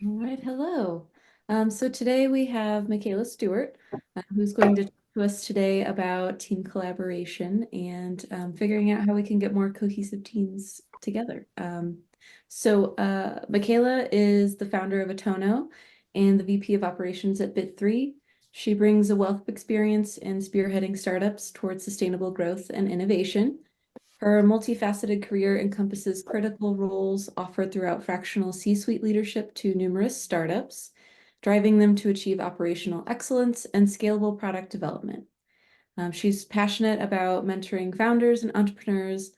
All right, hello. So today we have Mikayla Stewart, who's going to talk to us today about team collaboration and figuring out how we can get more cohesive teams together. Mikayla is the founder of Atono and the VP of Operations at Bit3. She brings a wealth of experience in spearheading startups towards sustainable growth and innovation. Her multifaceted career encompasses critical roles offered throughout fractional C-suite leadership to numerous startups, driving them to achieve operational excellence and scalable product development. She's passionate about mentoring founders and entrepreneurs,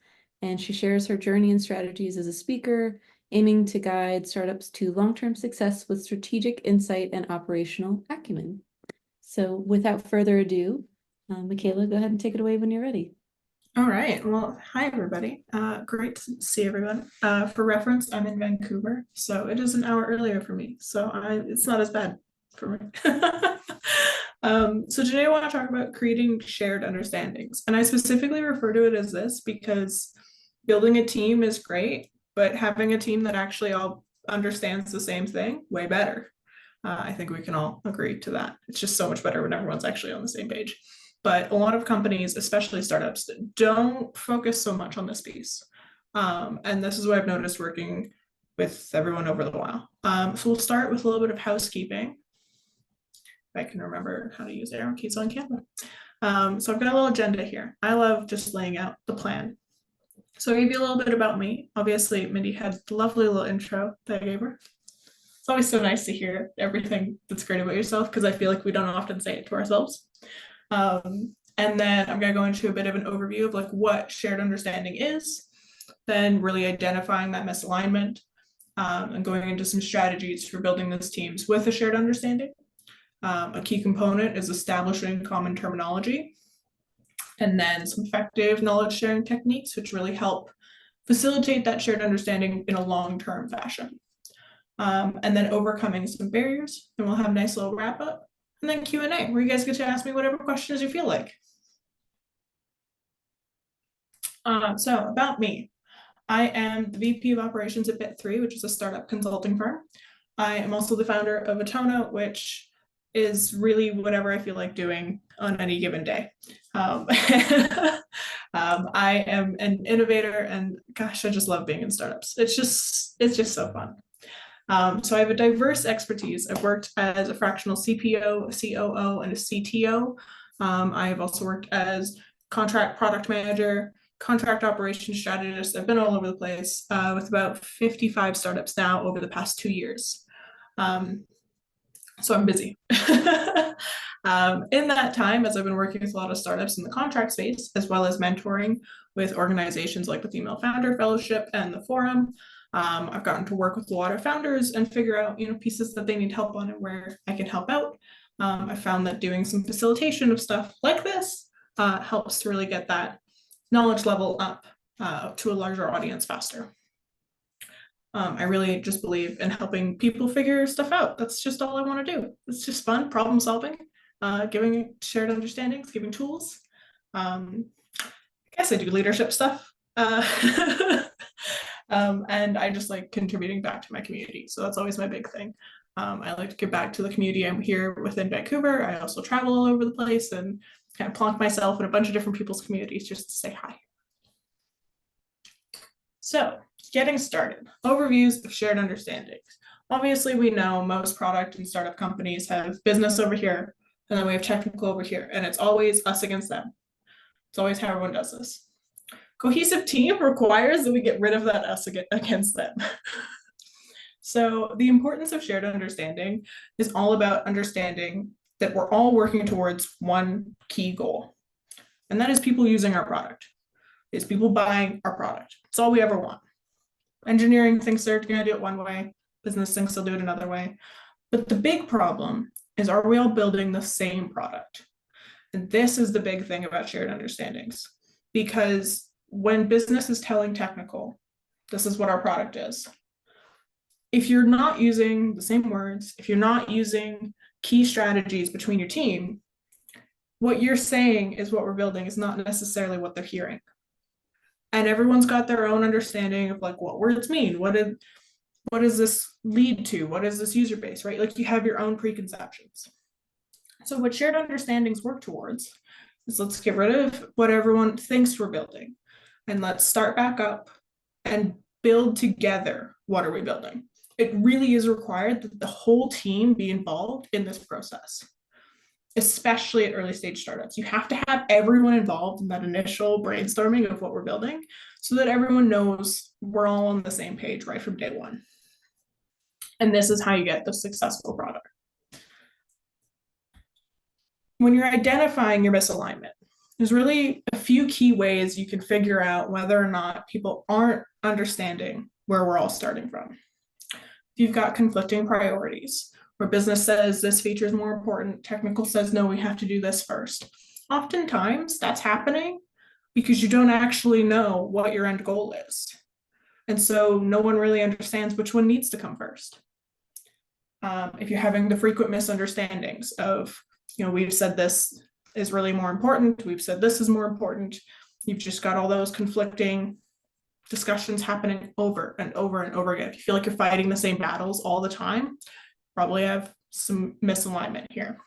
and she shares her journey and strategies as a speaker, aiming to guide startups to long-term success with strategic insight and operational acumen. So without further ado, Mikayla, go ahead and take it away when you're ready. All right. Well, hi, everybody. Great to see everyone. For reference, I'm in Vancouver, so it is an hour earlier for me. It's not as bad for me. So today I want to talk about creating shared understandings. And I specifically refer to it as this because building a team is great, but having a team that actually all understands the same thing, way better. I think we can all agree to that. It's just so much better when everyone's actually on the same page. But a lot of companies, especially startups, don't focus so much on this piece. And this is what I've noticed working with everyone over the while. So we'll start with a little bit of housekeeping. If I can remember how to use arrow keys on Canva. So I've got a little agenda here. I love just laying out the plan. So I'll give you a little bit about me. Obviously, Mindy had the lovely little intro that I gave her. It's always so nice to hear everything that's great about yourself because I feel like we don't often say it to ourselves. And then I'm going to go into a bit of an overview of like what shared understanding is, then really identifying that misalignment, and going into some strategies for building those teams with a shared understanding. A key component is establishing common terminology, and then some effective knowledge sharing techniques, which really help facilitate that shared understanding in a long-term fashion. And then overcoming some barriers, and we'll have a nice little wrap up. And then Q&A, where you guys get to ask me whatever questions you feel like. So about me, I am the VP of Operations at Bit3, which is a startup consulting firm. I am also the founder of Atono, which is really whatever I feel like doing on any given day. I am an innovator, and gosh, I just love being in startups. It's just so fun. So I have a diverse expertise. I've worked as a fractional CPO, a COO, and a CTO. I have also worked as contract product manager, contract operations strategist. I've been all over the place with about 55 startups now over the past 2 years. So I'm busy. In that time, as I've been working with a lot of startups in the contract space, as well as mentoring with organizations like the Female Founder Fellowship and the Forum, I've gotten to work with a lot of founders and figure out, pieces that they need help on and where I can help out. I found that doing some facilitation of stuff like this helps to really get that knowledge level up to a larger audience faster. I really just believe in helping people figure stuff out. That's just all I want to do. It's just fun, problem solving, giving shared understandings, giving tools. I guess I do leadership stuff. And I just like contributing back to my community. So that's always my big thing. I like to give back to the community. I'm here within Vancouver. I also travel all over the place and kind of plonk myself in a bunch of different people's communities just to say hi. So getting started, overviews of shared understandings. Obviously, we know most product and startup companies have business over here, and then we have technical over here, and it's always us against them. It's always how everyone does this. Cohesive team requires that we get rid of that us against them. So the importance of shared understanding is all about understanding that we're all working towards one key goal, and that is people using our product, is people buying our product. It's all we ever want. Engineering thinks they're going to do it one way, business thinks they'll do it another way. But the big problem is, are we all building the same product? And this is the big thing about shared understandings, because when business is telling technical, this is what our product is. If you're not using the same words, if you're not using key strategies between your team, what you're saying is what we're building is not necessarily what they're hearing. And everyone's got their own understanding of like what words mean. what does this lead to? What is this user base, right? Like you have your own preconceptions. So what shared understandings work towards is let's get rid of what everyone thinks we're building and let's start back up and build together. What are we building? It really is required that the whole team be involved in this process, especially at early stage startups. You have to have everyone involved in that initial brainstorming of what we're building so that everyone knows we're all on the same page right from day one. And this is how you get the successful product. When you're identifying your misalignment, there's really a few key ways you can figure out whether or not people aren't understanding where we're all starting from. If you've got conflicting priorities, where business says this feature is more important, technical says no, we have to do this first. Oftentimes that's happening because you don't actually know what your end goal is. And so no one really understands which one needs to come first. If you're having the frequent misunderstandings of, we've said this is really more important, we've said this is more important, you've just got all those conflicting discussions happening over and over and over again. If you feel like you're fighting the same battles all the time, probably have some misalignment here.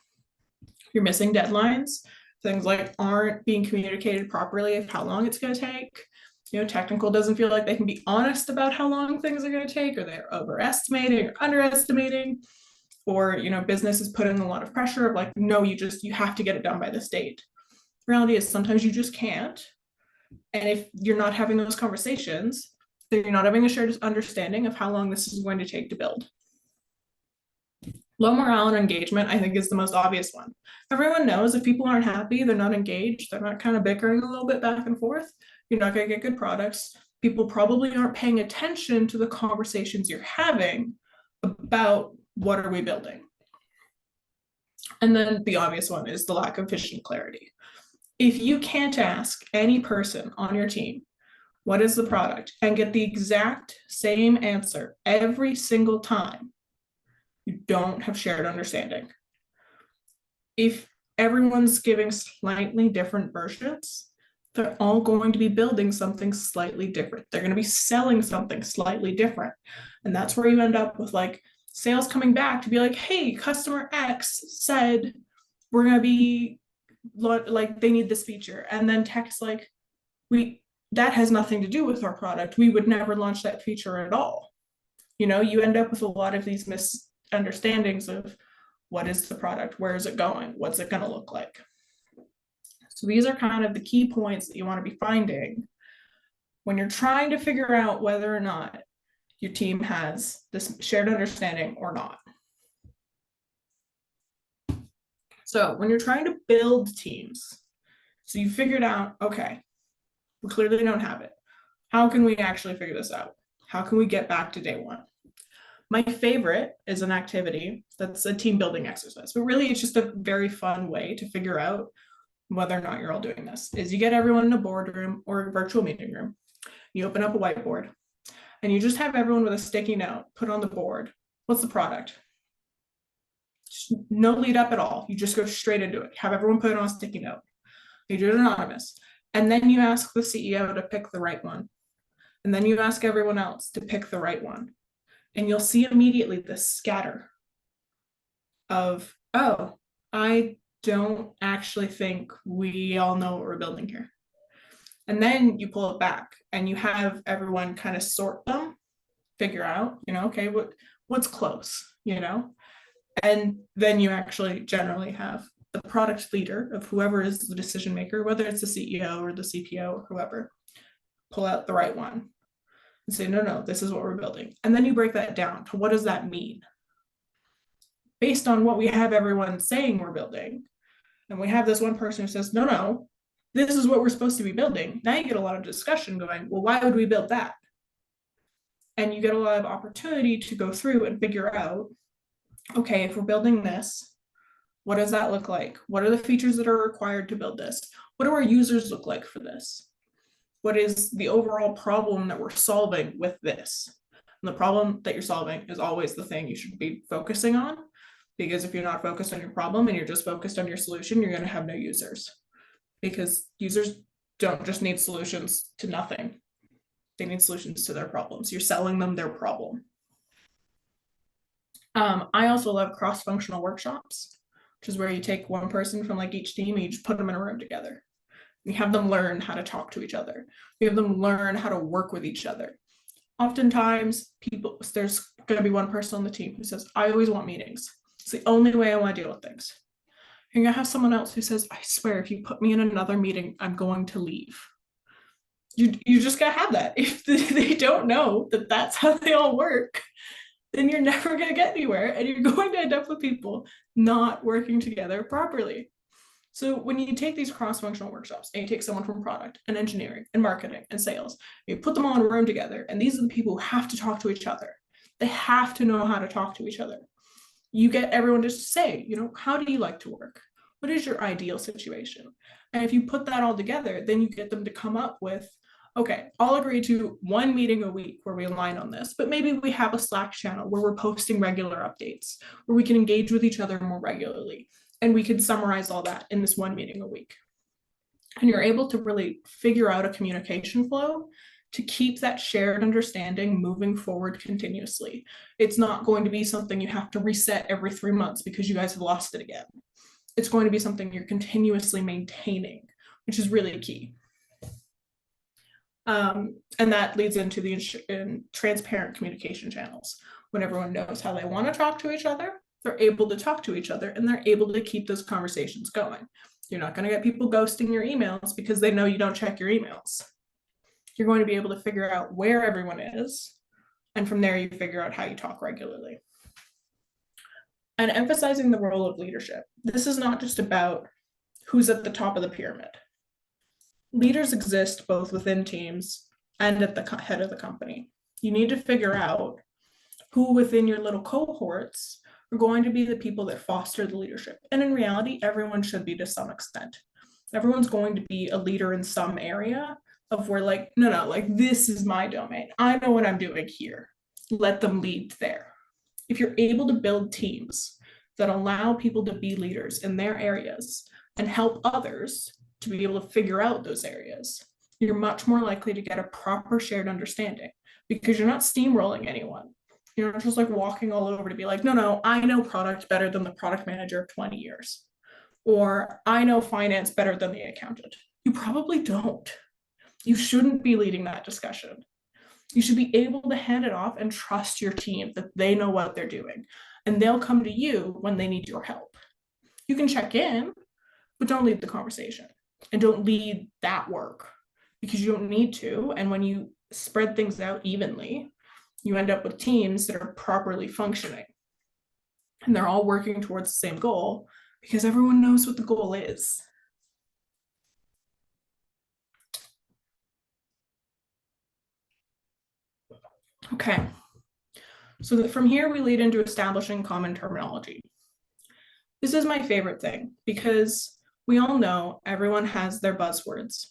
You're missing deadlines, things like aren't being communicated properly of how long it's going to take. Technical doesn't feel like they can be honest about how long things are going to take, or they're overestimating or underestimating, or business is putting a lot of pressure of like, no, you have to get it done by this date. The reality is sometimes you just can't. And if you're not having those conversations, then you're not having a shared understanding of how long this is going to take to build. Low morale and engagement, I think, is the most obvious one. Everyone knows if people aren't happy, they're not engaged, they're not kind of bickering a little bit back and forth, you're not going to get good products. People probably aren't paying attention to the conversations you're having about what are we building. And then the obvious one is the lack of vision clarity. If you can't ask any person on your team, what is the product, and get the exact same answer every single time, you don't have shared understanding. If everyone's giving slightly different versions, they're all going to be building something slightly different. They're going to be selling something slightly different. And that's where you end up with like sales coming back to be like, hey, customer X said we're going to be like, they need this feature. And then tech's like, that has nothing to do with our product. We would never launch that feature at all. You end up with a lot of these misunderstandings of what is the product, where is it going, what's it going to look like. So these are kind of the key points that you want to be finding when you're trying to figure out whether or not your team has this shared understanding or not. So when you're trying to build teams, so you figured out, okay, we clearly don't have it. How can we actually figure this out? How can we get back to day one? My favorite is an activity that's a team building exercise, but really it's just a very fun way to figure out whether or not you're all doing this, is you get everyone in a boardroom or a virtual meeting room, you open up a whiteboard, and you just have everyone with a sticky note put on the board. What's the product? Just no lead up at all. You just go straight into it. Have everyone put it on a sticky note. You do it anonymous. And then you ask the CEO to pick the right one. And then you ask everyone else to pick the right one. And you'll see immediately this scatter of, oh, I don't actually think we all know what we're building here. And then you pull it back and you have everyone kind of sort them, figure out, okay, what's close, and then you actually generally have the product leader of whoever is the decision maker, whether it's the CEO or the CPO or whoever, pull out the right one and say, no, this is what we're building. And then you break that down to what does that mean? Based on what we have everyone saying we're building, and we have this one person who says, no, this is what we're supposed to be building. Now you get a lot of discussion going, well, why would we build that? And you get a lot of opportunity to go through and figure out, okay, if we're building this, what does that look like? What are the features that are required to build this? What do our users look like for this? What is the overall problem that we're solving with this? And the problem that you're solving is always the thing you should be focusing on, because if you're not focused on your problem and you're just focused on your solution, you're going to have no users, because users don't just need solutions to nothing. They need solutions to their problems. You're selling them their problem. I also love cross-functional workshops, which is where you take one person from like each team and you just put them in a room together. You have them learn how to talk to each other. You have them learn how to work with each other. Oftentimes, there's going to be one person on the team who says, I always want meetings. It's the only way I want to deal with things. You're going to have someone else who says, I swear, if you put me in another meeting, I'm going to leave. You just got to have that. If they don't know that that's how they all work, then you're never going to get anywhere and you're going to end up with people not working together properly. So when you take these cross-functional workshops and you take someone from product and engineering and marketing and sales, you put them all in a room together, and these are the people who have to talk to each other. They have to know how to talk to each other. You get everyone to say, how do you like to work? What is your ideal situation? And if you put that all together, then you get them to come up with, okay, I'll agree to one meeting a week where we align on this, but maybe we have a Slack channel where we're posting regular updates, where we can engage with each other more regularly. And we could summarize all that in this one meeting a week. And you're able to really figure out a communication flow to keep that shared understanding moving forward continuously. It's not going to be something you have to reset every 3 months because you guys have lost it again. It's going to be something you're continuously maintaining, which is really key. And that leads into the transparent communication channels. When everyone knows how they want to talk to each other, they're able to talk to each other and they're able to keep those conversations going. You're not going to get people ghosting your emails because they know you don't check your emails. You're going to be able to figure out where everyone is, and from there you figure out how you talk regularly. And emphasizing the role of leadership. This is not just about who's at the top of the pyramid. Leaders exist both within teams and at the head of the company. You need to figure out who within your little cohorts are going to be the people that foster the leadership. And in reality, everyone should be to some extent. Everyone's going to be a leader in some area of where no, this is my domain. I know what I'm doing here. Let them lead there. If you're able to build teams that allow people to be leaders in their areas and help others to be able to figure out those areas, you're much more likely to get a proper shared understanding because you're not steamrolling anyone. You're not just walking all over to be no, I know product better than the product manager of 20 years. Or I know finance better than the accountant. You probably don't. You shouldn't be leading that discussion. You should be able to hand it off and trust your team that they know what they're doing. And they'll come to you when they need your help. You can check in, but don't lead the conversation. And don't lead that work because you don't need to. And when you spread things out evenly, you end up with teams that are properly functioning. And they're all working towards the same goal because everyone knows what the goal is. Okay. So from here, we lead into establishing common terminology. This is my favorite thing because we all know everyone has their buzzwords.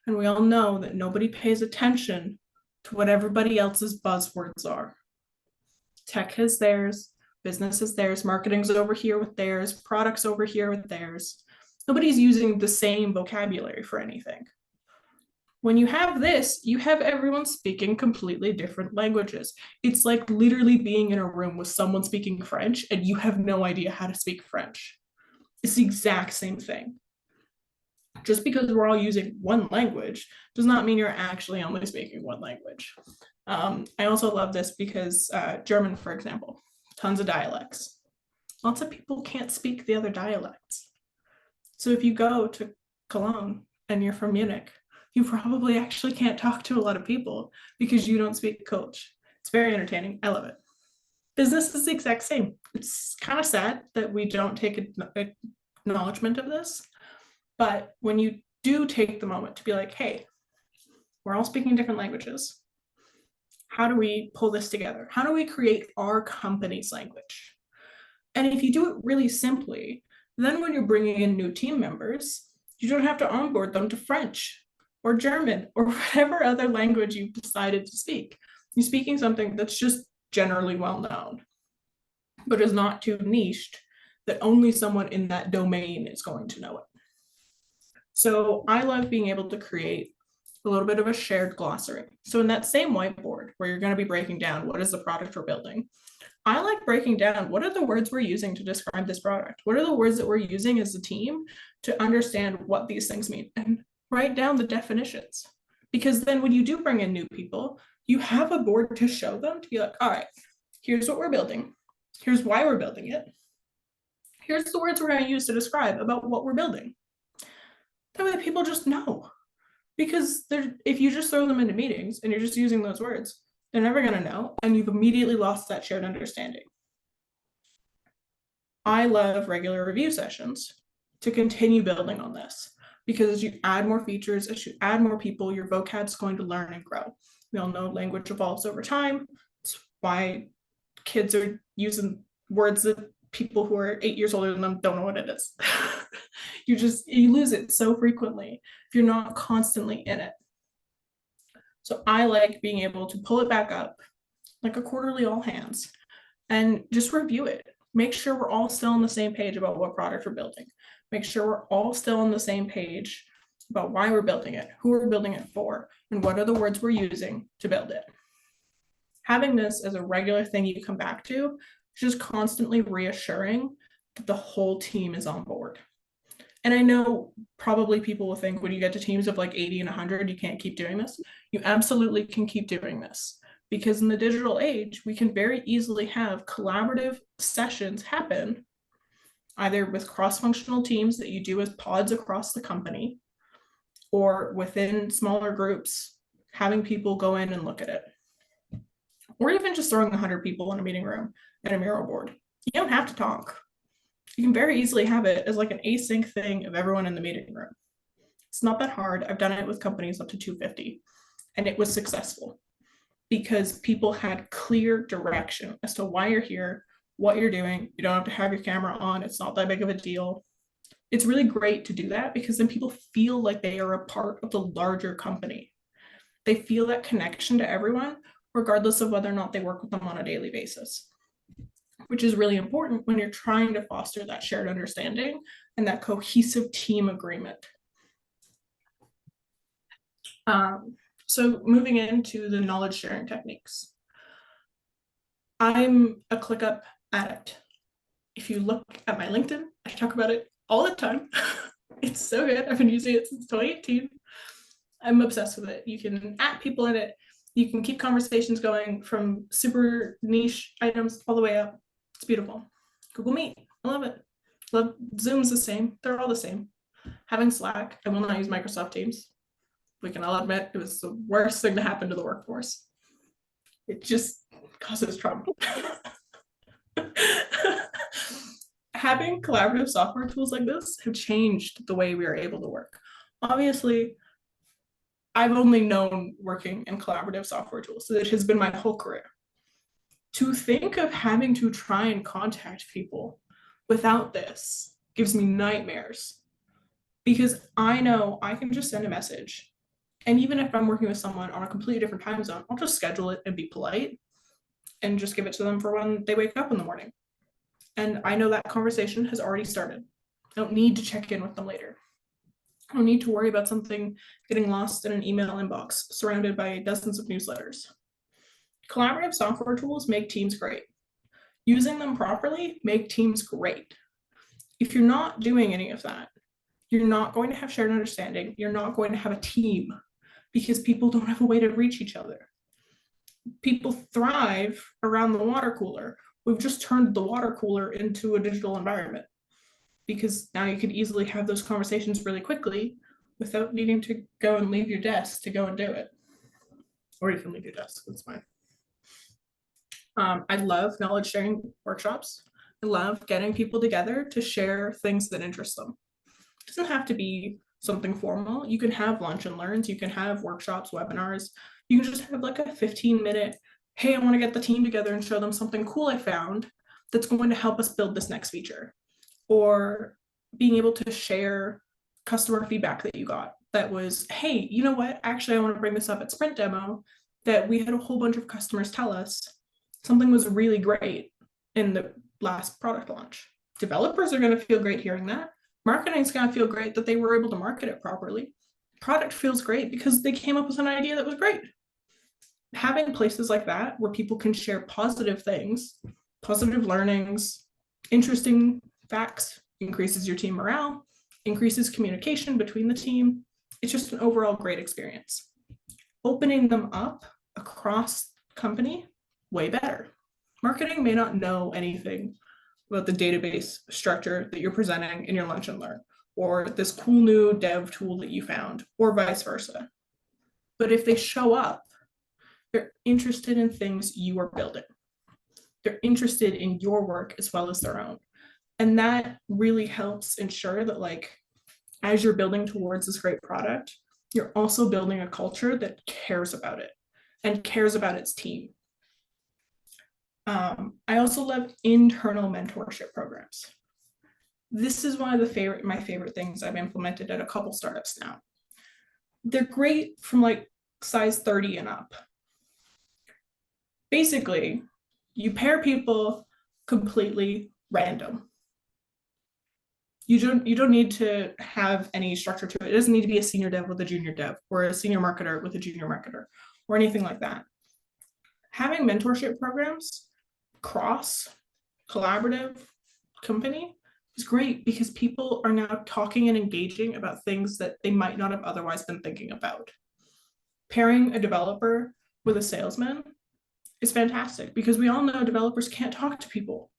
And we all know that nobody pays attention to what everybody else's buzzwords are. Tech has theirs, business has theirs, marketing's over here with theirs, products over here with theirs. Nobody's using the same vocabulary for anything. When you have this, you have everyone speaking completely different languages. It's like literally being in a room with someone speaking French and you have no idea how to speak French. It's the exact same thing. Just because we're all using one language does not mean you're actually only speaking one language. I also love this because German, for example, tons of dialects. Lots of people can't speak the other dialects. So if you go to Cologne and you're from Munich, you probably actually can't talk to a lot of people because you don't speak Kölsch. It's very entertaining. I love it. Business is the exact same. It's kind of sad that we don't take acknowledgement of this. But when you do take the moment to be like, hey, we're all speaking different languages. How do we pull this together? How do we create our company's language? And if you do it really simply, then when you're bringing in new team members, you don't have to onboard them to French or German or whatever other language you've decided to speak. You're speaking something that's just generally well known, but is not too niched that only someone in that domain is going to know it. So I love being able to create a little bit of a shared glossary. So in that same whiteboard where you're going to be breaking down what is the product we're building, I like breaking down what are the words we're using to describe this product? What are the words that we're using as a team to understand what these things mean, and write down the definitions. Because then when you do bring in new people, you have a board to show them to be like, all right, here's what we're building. Here's why we're building it. Here's the words we're going to use to describe about what we're building. That way people just know. Because if you just throw them into meetings and you're just using those words, they're never going to know, and you've immediately lost that shared understanding. I love regular review sessions to continue building on this, because as you add more features, as you add more people, your vocab's going to learn and grow. We all know language evolves over time. It's why kids are using words that people who are 8 years older than them don't know what it is. you lose it so frequently if you're not constantly in it. So I like being able to pull it back up like a quarterly all hands and just review it. Make sure we're all still on the same page about what product we're building. Make sure we're all still on the same page about why we're building it, who we're building it for, and what are the words we're using to build it. Having this as a regular thing you come back to is just constantly reassuring that the whole team is on board. And I know probably people will think when you get to teams of like 80 and 100, you can't keep doing this. You absolutely can keep doing this, because in the digital age, we can very easily have collaborative sessions happen either with cross-functional teams that you do as pods across the company, or within smaller groups, having people go in and look at it. Or even just throwing 100 people in a meeting room at a Miro board. You don't have to talk. You can very easily have it as like an async thing of everyone in the meeting room. It's not that hard. I've done it with companies up to 250, and it was successful because people had clear direction as to why you're here, what you're doing. You don't have to have your camera on. It's not that big of a deal. It's really great to do that, because then people feel like they are a part of the larger company. They feel that connection to everyone, regardless of whether or not they work with them on a daily basis, which is really important when you're trying to foster that shared understanding and that cohesive team agreement. So moving into the knowledge sharing techniques. I'm a ClickUp addict. If you look at my LinkedIn, I talk about it all the time. It's so good. I've been using it since 2018. I'm obsessed with it. You can add people in it. You can keep conversations going from super niche items all the way up. It's beautiful. Google Meet, I love it. Love Zoom's the same. They're all the same. Having Slack, I will not use Microsoft Teams. We can all admit it was the worst thing to happen to the workforce. It just causes trauma. Having collaborative software tools like this have changed the way we are able to work. Obviously, I've only known working in collaborative software tools, so it has been my whole career. To think of having to try and contact people without this gives me nightmares, because I know I can just send a message. And even if I'm working with someone on a completely different time zone, I'll just schedule it and be polite and just give it to them for when they wake up in the morning. And I know that conversation has already started. I don't need to check in with them later. I don't need to worry about something getting lost in an email inbox surrounded by dozens of newsletters. Collaborative software tools make teams great. Using them properly make teams great. If you're not doing any of that, you're not going to have shared understanding. You're not going to have a team, because people don't have a way to reach each other. People thrive around the water cooler. We've just turned the water cooler into a digital environment, because now you could easily have those conversations really quickly without needing to go and leave your desk to go and do it. Or you can leave your desk, that's fine. I love knowledge sharing workshops. I love getting people together to share things that interest them. It doesn't have to be something formal. You can have lunch and learns, you can have workshops, webinars. You can just have like a 15-minute, hey, I want to get the team together and show them something cool I found that's going to help us build this next feature. Or being able to share customer feedback that you got that was, hey, you know what? Actually, I want to bring this up at Sprint Demo, that we had a whole bunch of customers tell us something was really great in the last product launch. Developers are going to feel great hearing that. Marketing's going to feel great that they were able to market it properly. Product feels great because they came up with an idea that was great. Having places like that where people can share positive things positive learnings, interesting facts, increases your team morale, increases communication between the team. It's just an overall great experience. Opening them up across company, way better. Marketing may not know anything about the database structure that you're presenting in your lunch and learn, or this cool new dev tool that you found, or vice versa. But if they show up, they're interested in things you are building. They're interested in your work as well as their own. And that really helps ensure that, like, as you're building towards this great product, you're also building a culture that cares about it and cares about its team. I also love internal mentorship programs. This is one of my favorite things I've implemented at a couple startups now. They're great from like size 30 and up. Basically, you pair people completely random. You don't need to have any structure to it. It doesn't need to be a senior dev with a junior dev, or a senior marketer with a junior marketer, or anything like that. Having mentorship programs cross collaborative company is great, because people are now talking and engaging about things that they might not have otherwise been thinking about. Pairing a developer with a salesman is fantastic, because we all know developers can't talk to people,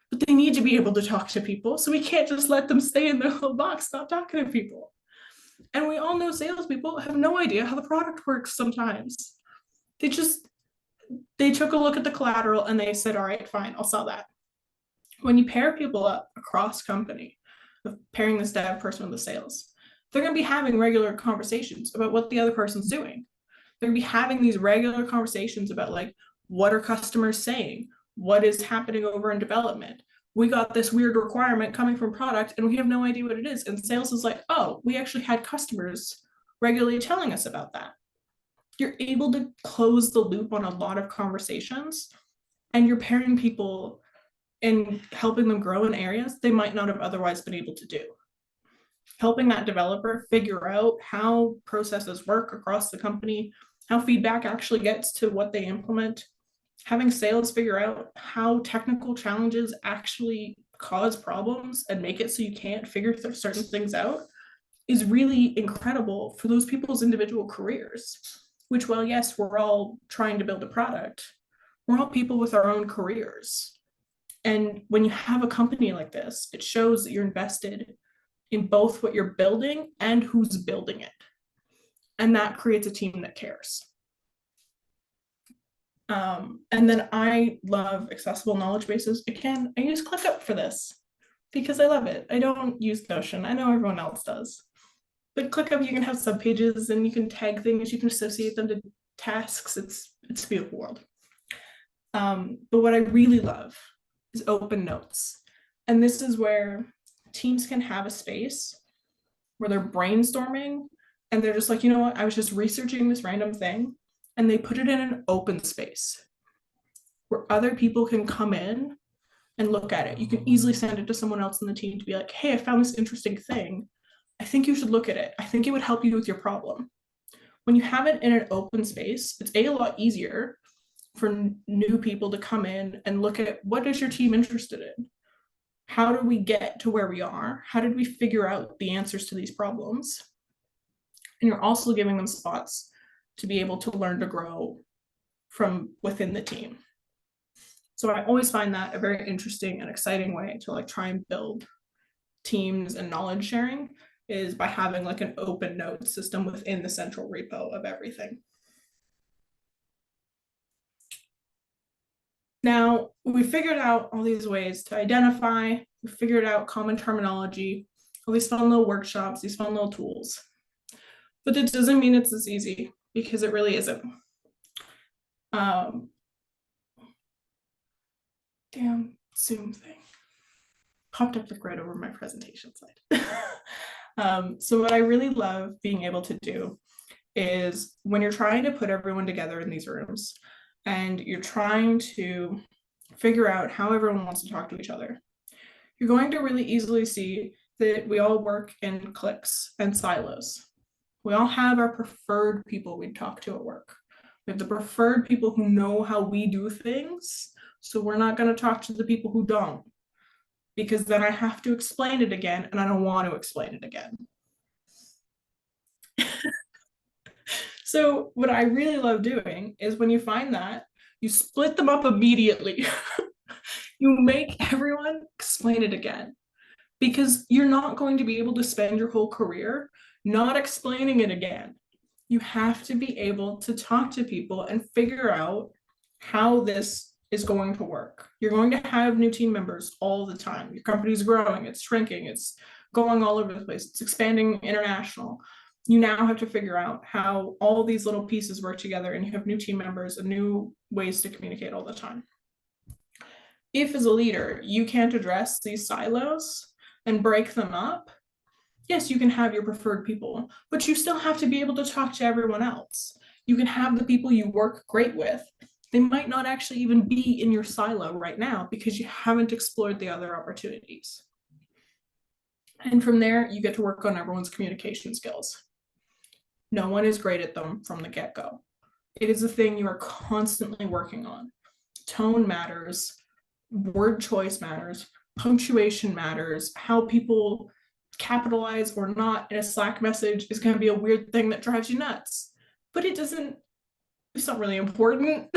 but they need to be able to talk to people. So we can't just let them stay in their little box, stop talking to people. And we all know salespeople have no idea how the product works sometimes. They took a look at the collateral and they said, all right, fine, I'll sell that. When you pair people up across company, pairing this dev person with the sales, they're going to be having regular conversations about what the other person's doing. They're going to be having these regular conversations about, like, what are customers saying? What is happening over in development? We got this weird requirement coming from product and we have no idea what it is. And sales is like, oh, we actually had customers regularly telling us about that. You're able to close the loop on a lot of conversations, and you're pairing people and helping them grow in areas they might not have otherwise been able to do. Helping that developer figure out how processes work across the company, how feedback actually gets to what they implement, having sales figure out how technical challenges actually cause problems and make it so you can't figure certain things out, is really incredible for those people's individual careers. Which, while yes, we're all trying to build a product, we're all people with our own careers. And when you have a company like this, it shows that you're invested in both what you're building and who's building it. And that creates a team that cares. And then I love accessible knowledge bases. Again, I use ClickUp for this because I love it. I don't use Notion. I know everyone else does. But ClickUp, you can have subpages and you can tag things, you can associate them to tasks. It's a beautiful world. But what I really love is open notes. And this is where teams can have a space where they're brainstorming and they're just like, you know what, I was just researching this random thing, and they put it in an open space where other people can come in and look at it. You can easily send it to someone else in the team to be like, hey, I found this interesting thing. I think you should look at it. I think it would help you with your problem. When you have it in an open space, it's a lot easier for new people to come in and look at, what is your team interested in? How did we get to where we are? How did we figure out the answers to these problems? And you're also giving them spots to be able to learn to grow from within the team. So I always find that a very interesting and exciting way to, like, try and build teams and knowledge sharing, is by having like an open note system within the central repo of everything. Now, we figured out all these ways to identify, we figured out common terminology, all these fun little workshops, these fun little tools. But it doesn't mean it's this easy, because it really isn't. Damn Zoom thing popped up like right over my presentation slide. So what I really love being able to do is, when you're trying to put everyone together in these rooms and you're trying to figure out how everyone wants to talk to each other, you're going to really easily see that we all work in cliques and silos. We all have our preferred people we talk to at work. We have the preferred people who know how we do things, So we're not going to talk to the people who don't, because then I have to explain it again, and I don't want to explain it again. So what I really love doing is when you find that, you split them up immediately. You make everyone explain it again, because you're not going to be able to spend your whole career not explaining it again. You have to be able to talk to people and figure out how this is going to work. You're going to have new team members all the time. Your company's growing, it's shrinking, it's going all over the place, it's expanding international. You now have to figure out how all these little pieces work together, and you have new team members and new ways to communicate all the time. If as a leader, you can't address these silos and break them up, yes, you can have your preferred people, but you still have to be able to talk to everyone else. You can have the people you work great with. They might not actually even be in your silo right now because you haven't explored the other opportunities. And from there, you get to work on everyone's communication skills. No one is great at them from the get-go. It is a thing you are constantly working on. Tone matters, word choice matters, punctuation matters, how people capitalize or not in a Slack message is going to be a weird thing that drives you nuts, but it's not really important.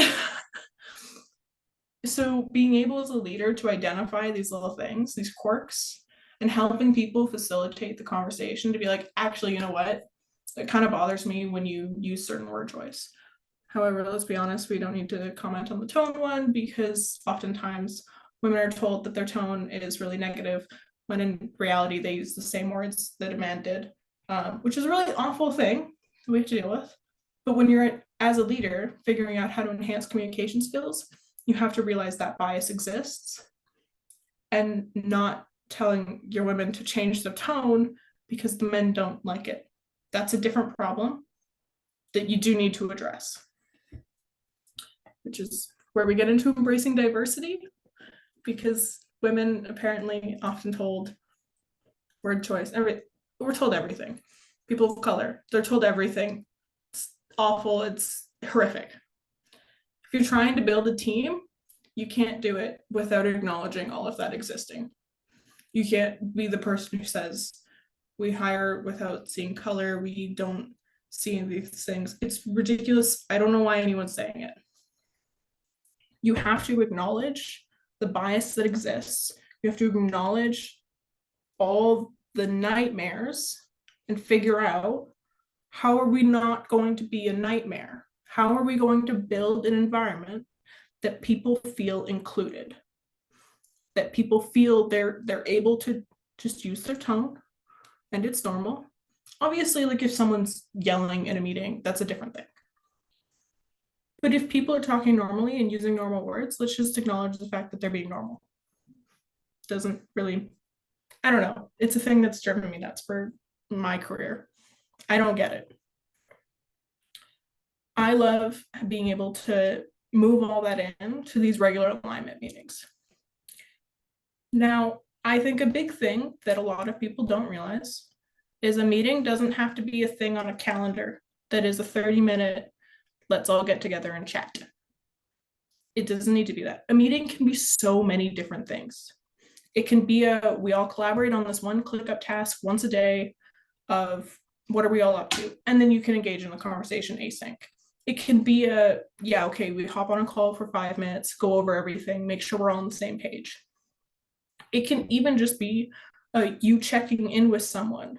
So being able as a leader to identify these little things, these quirks, and helping people facilitate the conversation to be like, actually, you know what? It kind of bothers me when you use certain word choice. However, let's be honest, we don't need to comment on the tone one, because oftentimes women are told that their tone is really negative, when in reality they use the same words that a man did, which is a really awful thing we have to deal with. But when you're, as a leader, figuring out how to enhance communication skills, you have to realize that bias exists and not telling your women to change their tone because the men don't like it. That's a different problem that you do need to address, which is where we get into embracing diversity, because women apparently often told word choice, we're told everything. People of color, they're told everything. It's awful, it's horrific. If you're trying to build a team, you can't do it without acknowledging all of that existing. You can't be the person who says, we hire without seeing color, we don't see these things. It's ridiculous. I don't know why anyone's saying it. You have to acknowledge the bias that exists. You have to acknowledge all the nightmares and figure out, how are we not going to be a nightmare? How are we going to build an environment that people feel included, that people feel they're able to just use their tone and it's normal? Obviously, like if someone's yelling in a meeting, that's a different thing. But if people are talking normally and using normal words, let's just acknowledge the fact that they're being normal. Doesn't really, I don't know. It's a thing that's driven me nuts for my career. I don't get it. I love being able to move all that in to these regular alignment meetings. Now, I think a big thing that a lot of people don't realize is a meeting doesn't have to be a thing on a calendar that is a 30-minute, let's all get together and chat. It doesn't need to be that. A meeting can be so many different things. It can be we all collaborate on this one ClickUp task once a day of what are we all up to? And then you can engage in the conversation async. It can be yeah, okay, we hop on a call for 5 minutes, go over everything, make sure we're all on the same page. It can even just be you checking in with someone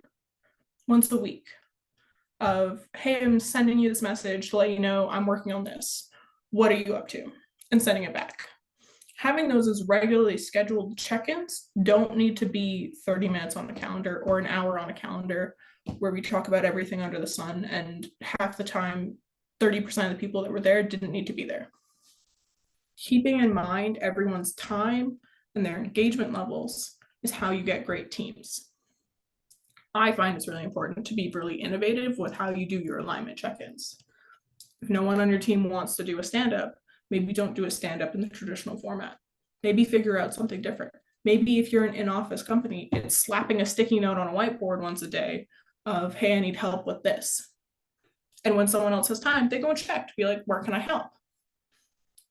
once a week of, hey, I'm sending you this message to let you know I'm working on this. What are you up to? And sending it back. Having those as regularly scheduled check-ins don't need to be 30 minutes on the calendar or an hour on a calendar where we talk about everything under the sun, and half the time 30% of the people that were there didn't need to be there. Keeping in mind everyone's time and their engagement levels is how you get great teams. I find it's really important to be really innovative with how you do your alignment check-ins. If no one on your team wants to do a stand-up, maybe don't do a stand-up in the traditional format. Maybe figure out something different. Maybe if you're an in-office company, it's slapping a sticky note on a whiteboard once a day of, hey, I need help with this. And when someone else has time, they go and check to be like, where can I help?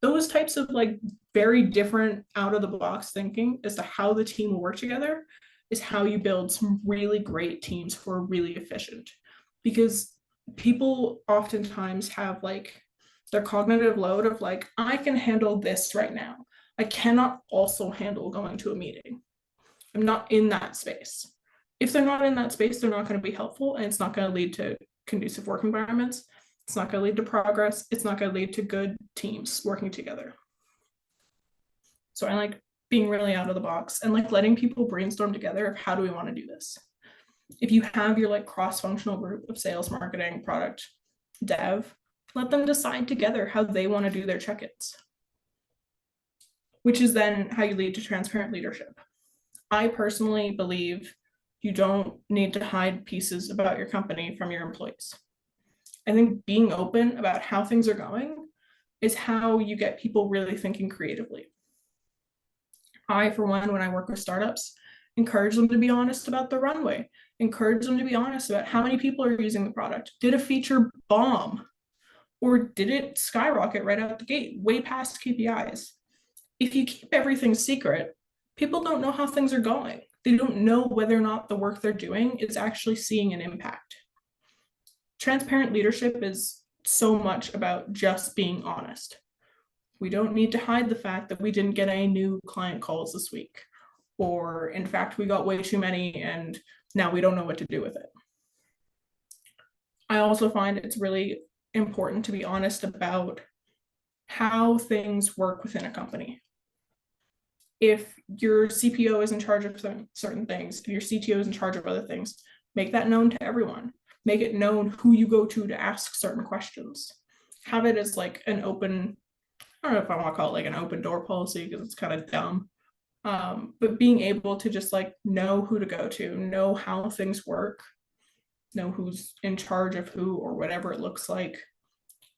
those types of like very different out of the box thinking as to how the team will work together is how you build some really great teams who are really efficient. Because people oftentimes have like their cognitive load of like, I can handle this right now. I cannot also handle going to a meeting. I'm not in that space. If they're not in that space, they're not going to be helpful, and it's not going to lead to conducive work environments. It's not going to lead to progress. It's not going to lead to good teams working together. So I like being really out of the box and like letting people brainstorm together of how do we want to do this. If you have your like cross-functional group of sales, marketing, product, dev, let them decide together how they want to do their check-ins, which is then how you lead to transparent leadership. I personally believe you don't need to hide pieces about your company from your employees. I think being open about how things are going is how you get people really thinking creatively. I, for one, when I work with startups, encourage them to be honest about the runway, encourage them to be honest about how many people are using the product. Did a feature bomb? Or did it skyrocket right out the gate, way past KPIs? If you keep everything secret, people don't know how things are going. They don't know whether or not the work they're doing is actually seeing an impact. Transparent leadership is so much about just being honest. We don't need to hide the fact that we didn't get any new client calls this week, or in fact, we got way too many and now we don't know what to do with it. I also find it's really important to be honest about how things work within a company. If your CPO is in charge of certain things, if your CTO is in charge of other things, make that known to everyone. Make it known who you go to ask certain questions. Have it as like an open, I don't know if I want to call it like an open door policy because it's kind of dumb. But being able to just like know who to go to, know how things work, know who's in charge of who or whatever it looks like,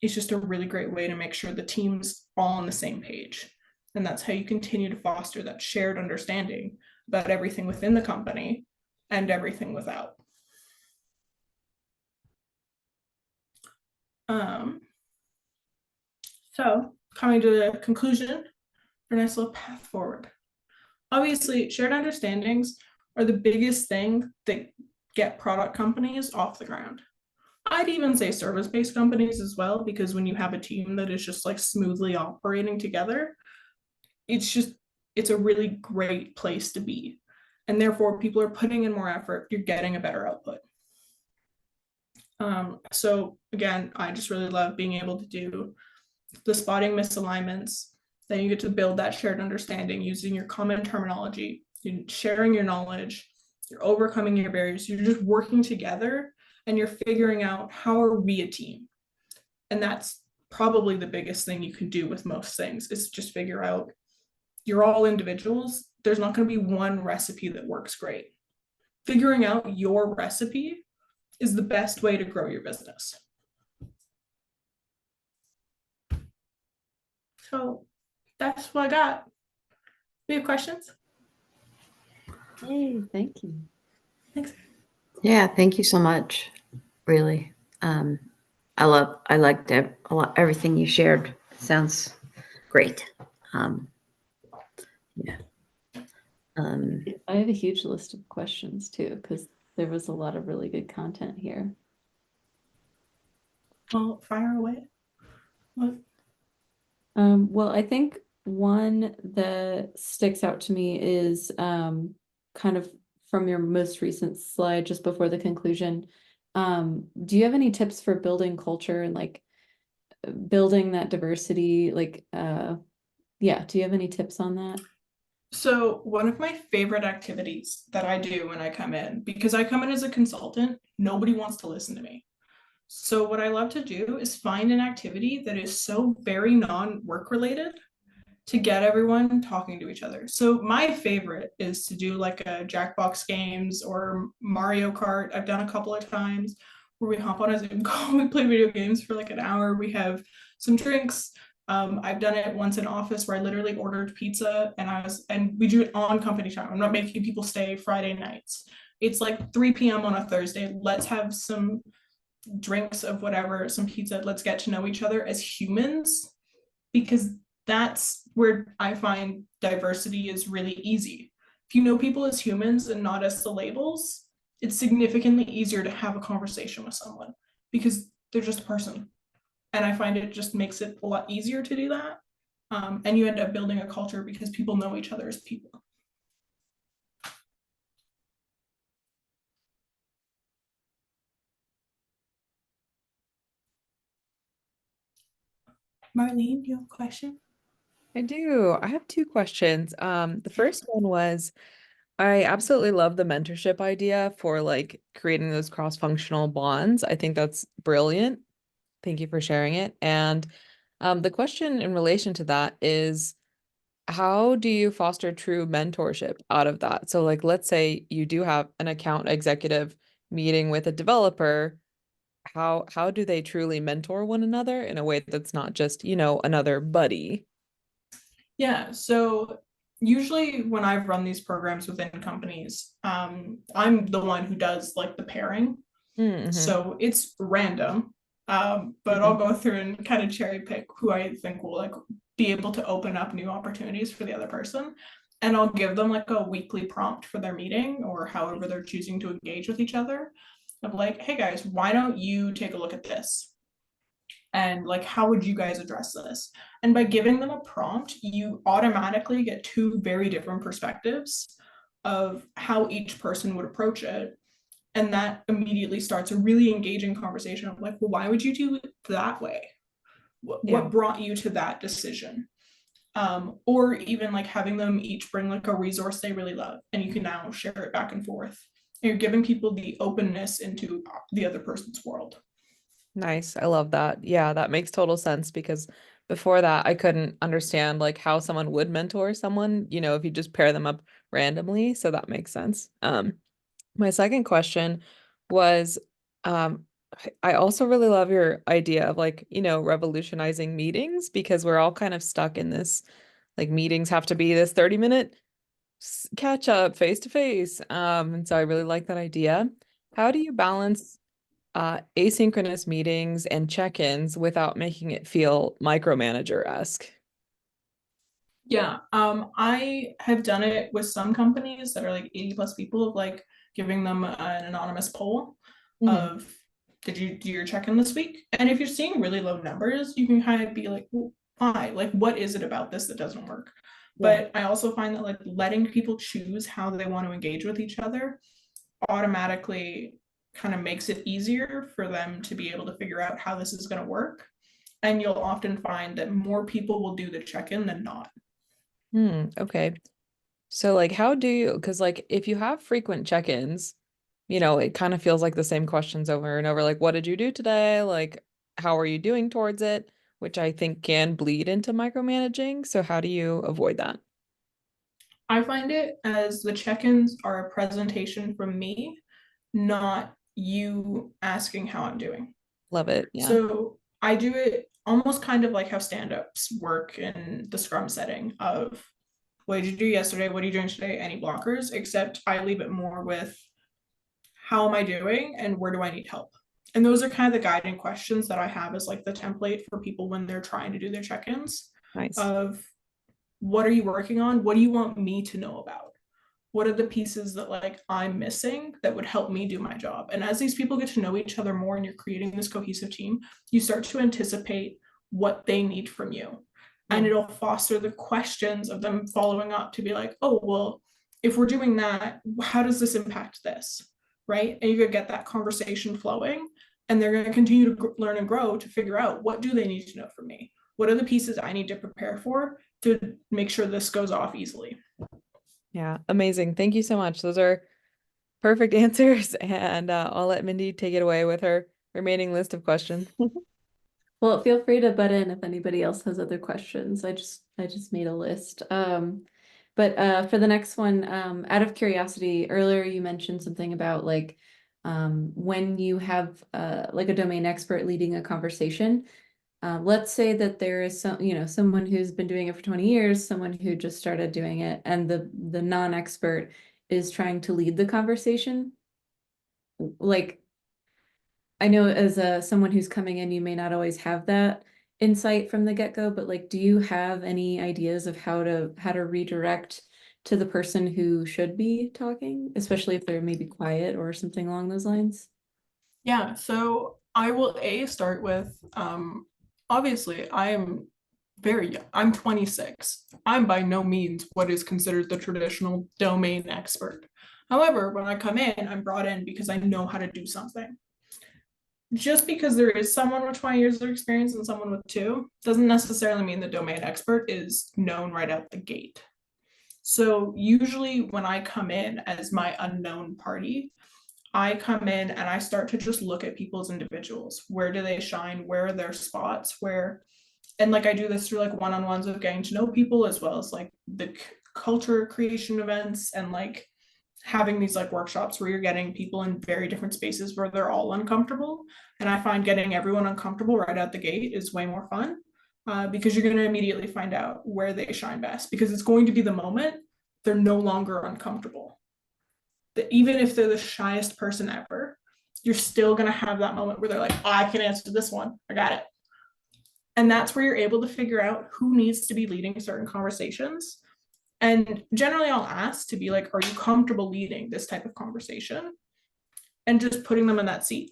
it's just a really great way to make sure the team's all on the same page. And that's how you continue to foster that shared understanding about everything within the company and everything without. So coming to the conclusion, for a nice little path forward. Obviously, shared understandings are the biggest thing that get product companies off the ground. I'd even say service-based companies as well, because when you have a team that is just like smoothly operating together, it's a really great place to be. And therefore, people are putting in more effort, you're getting a better output. So again, I just really love being able to do the spotting misalignments. Then you get to build that shared understanding using your common terminology, you're sharing your knowledge, you're overcoming your barriers, you're just working together and you're figuring out how are we a team. And that's probably the biggest thing you can do with most things is just figure out you're all individuals. There's not going to be one recipe that works great. Figuring out your recipe is the best way to grow your business. So that's what I got. We have questions? Hey, thank you. Thanks. Yeah, thank you so much. Really. I liked everything you shared. Sounds great. Yeah. I have a huge list of questions too, because there was a lot of really good content here. Well, fire away. What? Well, I think one that sticks out to me is kind of from your most recent slide just before the conclusion. Do you have any tips for building culture and like building that diversity? Like, yeah, do you have any tips on that? So one of my favorite activities that I do when I come in, because I come in as a consultant, nobody wants to listen to me. So what I love to do is find an activity that is so very non-work related to get everyone talking to each other. So my favorite is to do like a Jackbox games or Mario Kart. I've done a couple of times where we hop on a Zoom call, we play video games for like an hour, we have some drinks. I've done it once in office where I literally ordered pizza and we do it on company time. I'm not making people stay Friday nights. It's like 3 p.m. on a Thursday. Let's have some drinks of whatever, some pizza. Let's get to know each other as humans, because that's where I find diversity is really easy. If you know people as humans and not as the labels, it's significantly easier to have a conversation with someone because they're just a person. And I find it just makes it a lot easier to do that. And you end up building a culture because people know each other as people. Marlene, do you have a question? I do. I have two questions. The first one was I absolutely love the mentorship idea for like creating those cross-functional bonds. I think that's brilliant. Thank you for sharing it. And the question in relation to that is, how do you foster true mentorship out of that? So like, let's say you do have an account executive meeting with a developer. How do they truly mentor one another in a way that's not just, another buddy? Yeah, so usually when I've run these programs within companies, I'm the one who does like the pairing. Mm-hmm. So it's random, but I'll go through and kind of cherry pick who I think will like be able to open up new opportunities for the other person. And I'll give them like a weekly prompt for their meeting or however they're choosing to engage with each other of like, hey guys, why don't you take a look at this? And like, how would you guys address this? And by giving them a prompt, you automatically get two very different perspectives of how each person would approach it. And that immediately starts a really engaging conversation of like, well, why would you do it that way? What brought you to that decision? Or even like having them each bring like a resource they really love, and you can now share it back and forth. And you're giving people the openness into the other person's world. Nice. I love that. Yeah, that makes total sense because before that, I couldn't understand like how someone would mentor someone, if you just pair them up randomly. So that makes sense. My second question was, I also really love your idea of like, revolutionizing meetings because we're all kind of stuck in this, like meetings have to be this 30-minute catch up face to face. And so I really like that idea. How do you balance asynchronous meetings and check-ins without making it feel micromanager-esque? Yeah, I have done it with some companies that are like 80 plus people of like giving them an anonymous poll Mhm. of did you do your check-in this week? And if you're seeing really low numbers, you can kind of be like, well, why? Like, what is it about this that doesn't work? Yeah. But I also find that like letting people choose how they want to engage with each other automatically kind of makes it easier for them to be able to figure out how this is going to work. And you'll often find that more people will do the check-in than not. Okay. So like how do you, because like if you have frequent check-ins, it kind of feels like the same questions over and over, like what did you do today? Like how are you doing towards it? Which I think can bleed into micromanaging. So how do you avoid that? I find it as the check-ins are a presentation from me, not you asking how I'm doing. Love it. Yeah. So I do it almost kind of like how stand-ups work in the Scrum setting of what did you do yesterday? What are you doing today? Any blockers? Except I leave it more with how am I doing and where do I need help? And those are kind of the guiding questions that I have as like the template for people when they're trying to do their check-ins Nice. of what are you working on? What do you want me to know about? What are the pieces that like I'm missing that would help me do my job? And as these people get to know each other more and you're creating this cohesive team, you start to anticipate what they need from you. And Yeah. it'll foster the questions of them following up to be like, oh, well, if we're doing that, how does this impact this? Right. And you're going to get that conversation flowing and they're going to continue to learn and grow to figure out what do they need to know from me? What are the pieces I need to prepare for to make sure this goes off easily? Yeah. Amazing. Thank you so much. Those are perfect answers. And I'll let Mindy take it away with her remaining list of questions. Well, feel free to butt in if anybody else has other questions. I just made a list. But for the next one, out of curiosity, earlier you mentioned something about like when you have like a domain expert leading a conversation. Let's say that there is someone who's been doing it for 20 years, someone who just started doing it, and the non-expert is trying to lead the conversation. Like I know as someone who's coming in, you may not always have that. insight from the get-go, but like, do you have any ideas of how to redirect to the person who should be talking, especially if they're maybe quiet or something along those lines? Yeah, so I will start with obviously I am very young. I'm 26. I'm by no means what is considered the traditional domain expert. However, when I come in, I'm brought in because I know how to do something. Just because there is someone with 20 years of experience and someone with 2 doesn't necessarily mean the domain expert is known right out the gate. So usually when I come in as my unknown party, I come in and I start to just look at people's individuals. Where do they shine? Where are their spots? And like I do this through like one-on-ones of getting to know people, as well as like the culture creation events, and like having these like workshops where you're getting people in very different spaces where they're all uncomfortable. And I find getting everyone uncomfortable right out the gate is way more fun, because you're going to immediately find out where they shine best, because it's going to be the moment they're no longer uncomfortable. That even if they're the shyest person ever, you're still going to have that moment where they're like, oh, I can answer this one. I got it. And that's where you're able to figure out who needs to be leading certain conversations. And generally, I'll ask to be like, are you comfortable leading this type of conversation? And just putting them in that seat.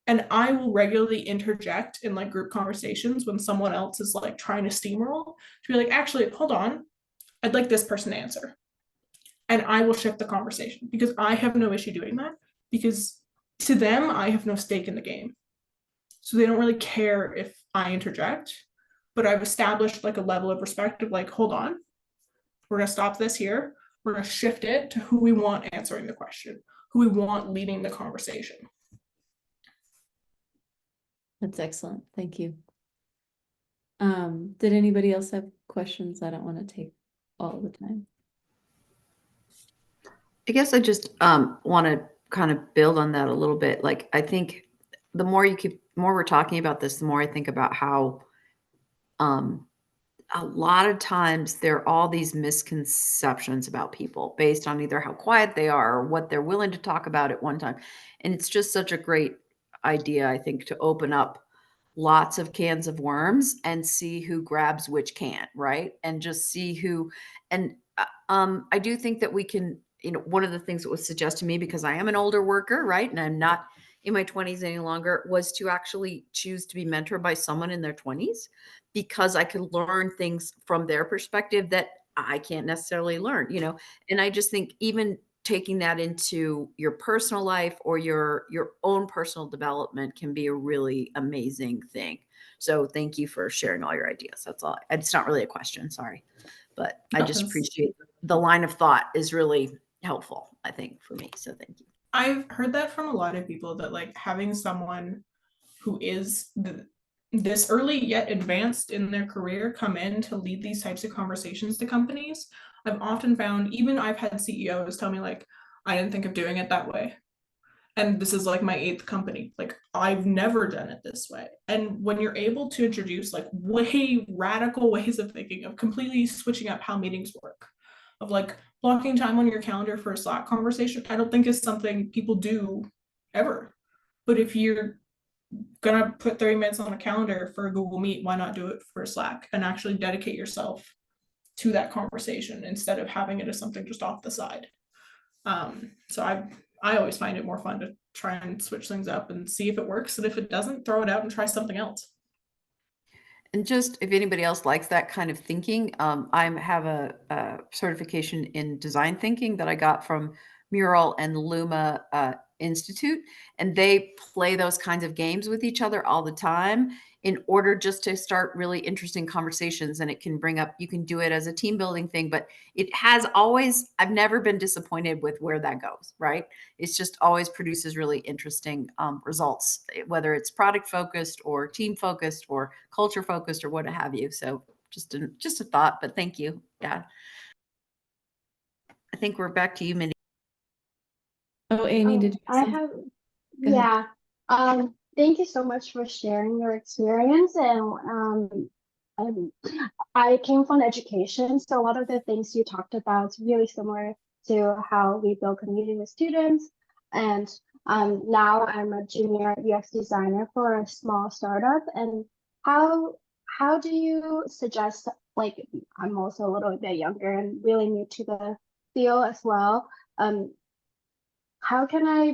And I will regularly interject in like group conversations when someone else is like trying to steamroll, to be like, actually, hold on, I'd like this person to answer. And I will shift the conversation, because I have no issue doing that, because to them, I have no stake in the game. So they don't really care if I interject, but I've established like a level of respect of like, hold on, we're going to stop this here. We're going to shift it to who we want answering the question, who we want leading the conversation. That's excellent. Thank you. Did anybody else have questions? I don't want to take all the time. I guess I just want to kind of build on that a little bit. Like, I think the more we're talking about this, the more I think about how a lot of times there are all these misconceptions about people based on either how quiet they are or what they're willing to talk about at one time. And it's just such a great idea, I think, to open up lots of cans of worms and see who grabs which can, right? And just see who, and I do think that we can, one of the things that was suggested to me, because I am an older worker, right? And I'm not in my 20s any longer, was to actually choose to be mentored by someone in their 20s, because I could learn things from their perspective that I can't necessarily learn, and I just think even taking that into your personal life or your own personal development can be a really amazing thing. So thank you for sharing all your ideas. That's all. It's not really a question, sorry, but I just appreciate the line of thought is really helpful, I think, for me. So thank you. I've heard that from a lot of people, that like having someone who is this early yet advanced in their career come in to lead these types of conversations to companies. I've often found, even I've had CEOs tell me like, I didn't think of doing it that way. And this is like my 8th company. Like, I've never done it this way. And when you're able to introduce like way radical ways of thinking, of completely switching up how meetings work, of like blocking time on your calendar for a Slack conversation, I don't think is something people do ever. But if you're gonna put 30 minutes on a calendar for a Google Meet, why not do it for Slack and actually dedicate yourself to that conversation instead of having it as something just off the side? So I always find it more fun to try and switch things up and see if it works, and if it doesn't, throw it out and try something else. And just if anybody else likes that kind of thinking, I have a certification in design thinking that I got from Mural and Luma Institute, and they play those kinds of games with each other all the time in order just to start really interesting conversations. And it can bring up, you can do it as a team building thing, but it has always, I've never been disappointed with where that goes, right? It's just always produces really interesting results, whether it's product focused or team focused or culture focused or what have you. So just a thought, but thank you. Yeah. I think we're back to you, Mindy. Oh, Amy, did you I say- have, Go ahead. yeah. Thank you so much for sharing your experience. And I came from education, so a lot of the things you talked about is really similar to how we build community with students. And now I'm a junior UX designer for a small startup. And how how do you suggest, like, I'm also a little bit younger and really new to the field as well. How can I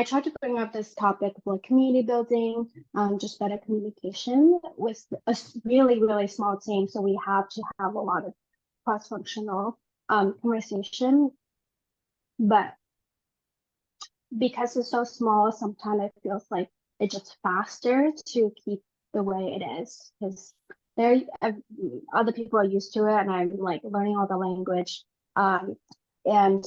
try to bring up this topic of like community building, just better communication with a really, really small team. So we have to have a lot of cross-functional conversation, but because it's so small, sometimes it feels like it's just faster to keep the way it is because there other people are used to it, and I'm like learning all the language. And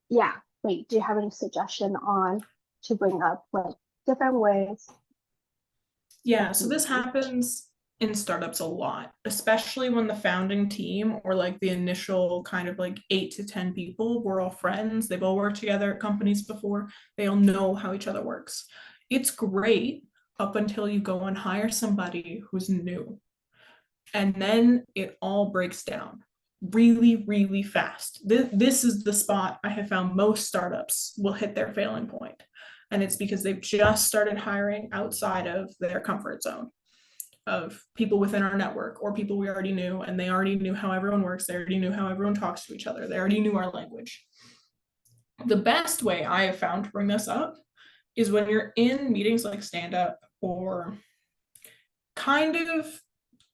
yeah, like, do you have any suggestion on to bring up like different ways? Yeah, so this happens in startups a lot, especially when the founding team or like the initial kind of like 8 to 10 people, we're all friends. They've all worked together at companies before. They all know how each other works. It's great up until you go and hire somebody who's new. And then it all breaks down really, really fast. This is the spot I have found most startups will hit their failing point. And it's because they've just started hiring outside of their comfort zone of people within our network or people we already knew, and they already knew how everyone works. They already knew how everyone talks to each other. They already knew our language. The best way I have found to bring this up is when you're in meetings like stand up or kind of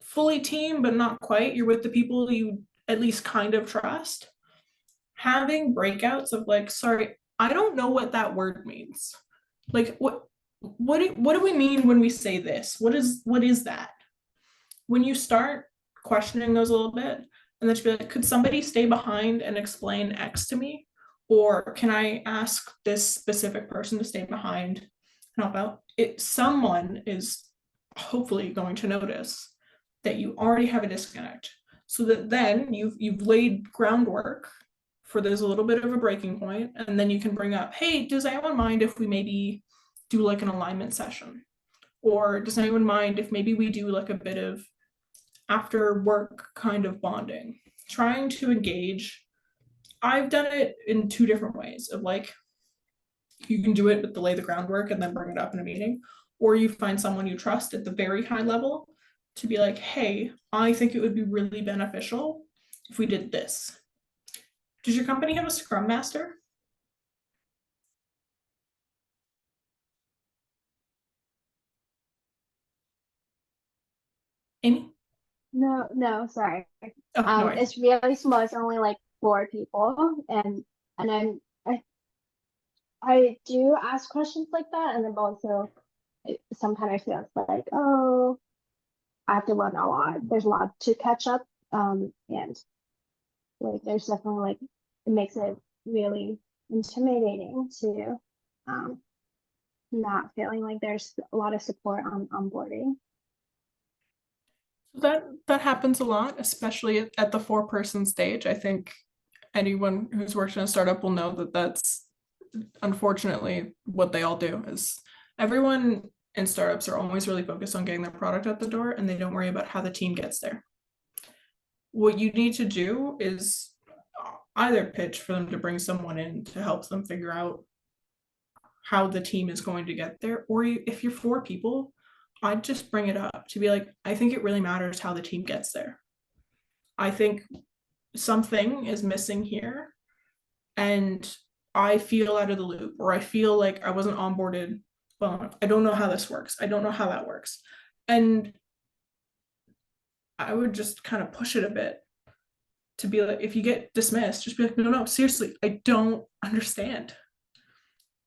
fully team, but not quite. You're with the people you at least kind of trust. Having breakouts of like, sorry, I don't know what that word means. Like, what do we mean when we say this? What is that? When you start questioning those a little bit, and then to be like, could somebody stay behind and explain X to me? Or can I ask this specific person to stay behind and help out? Someone is hopefully going to notice that you already have a disconnect, so that then you've laid groundwork for there's a little bit of a breaking point, and then you can bring up, hey, does anyone mind if we maybe do like an alignment session? Or does anyone mind if maybe we do like a bit of after work kind of bonding? Trying to engage. I've done it in 2 different ways of like, you can do it with the lay the groundwork and then bring it up in a meeting, or you find someone you trust at the very high level to be like, hey, I think it would be really beneficial if we did this. Does your company have a Scrum Master? Amy? No, sorry. Oh, no worries. It's really small. It's only like 4 people, and I do ask questions like that, and then also sometimes I feel like, oh, I have to learn a lot. There's a lot to catch up, and like there's definitely like it makes it really intimidating to not feeling like there's a lot of support on onboarding. That happens a lot, especially at the 4-person stage. I think anyone who's worked in a startup will know that that's unfortunately what they all do. Is everyone in startups are always really focused on getting their product out the door, and they don't worry about how the team gets there. What you need to do is either pitch for them to bring someone in to help them figure out how the team is going to get there, or if you're 4 people, I'd just bring it up to be like, I think it really matters how the team gets there. I think something is missing here, and I feel out of the loop, or I feel like I wasn't onboarded well enough. I don't know how this works. I don't know how that works. And I would just kind of push it a bit to be like, if you get dismissed, just be like, no, seriously, I don't understand.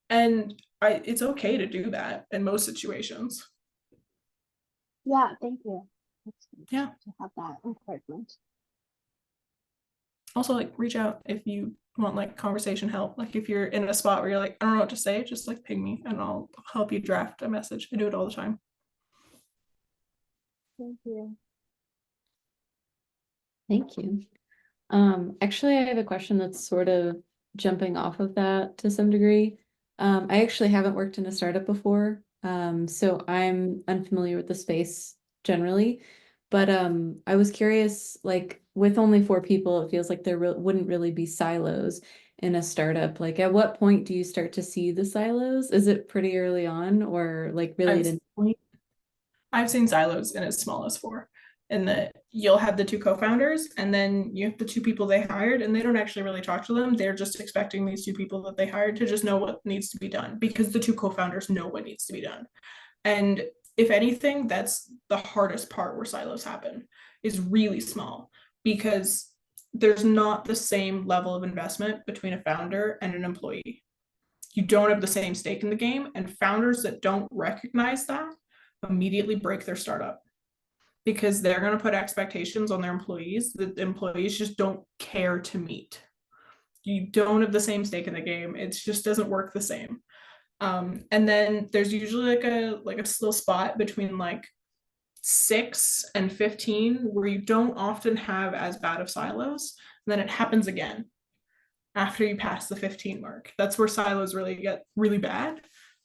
And it's okay to do that in most situations. Yeah, thank you. It's good Yeah. to have that encouragement. Also, like, reach out if you want like conversation help. Like if you're in a spot where you're like, I don't know what to say, just like ping me and I'll help you draft a message. I do it all the time. Thank you. Thank you. Actually, I have a question that's sort of jumping off of that to some degree. I actually haven't worked in a startup before, so I'm unfamiliar with the space generally. But I was curious, like with only 4 people, it feels like there wouldn't really be silos in a startup. Like, at what point do you start to see the silos? Is it pretty early on, or like really at any point? I've seen silos in as small as 4, and that you'll have the 2 co-founders, and then you have the 2 people they hired, and they don't actually really talk to them. They're just expecting these 2 people that they hired to just know what needs to be done, because the 2 co-founders know what needs to be done. And if anything, that's the hardest part where silos happen, is really small, because there's not the same level of investment between a founder and an employee. You don't have the same stake in the game, and founders that don't recognize that immediately break their startup, because they're going to put expectations on their employees that the employees just don't care to meet. You don't have the same stake in the game. It just doesn't work the same. And then there's usually like a little spot between like 6 and 15 where you don't often have as bad of silos, and then it happens again after you pass the 15 mark. That's where silos really get really bad.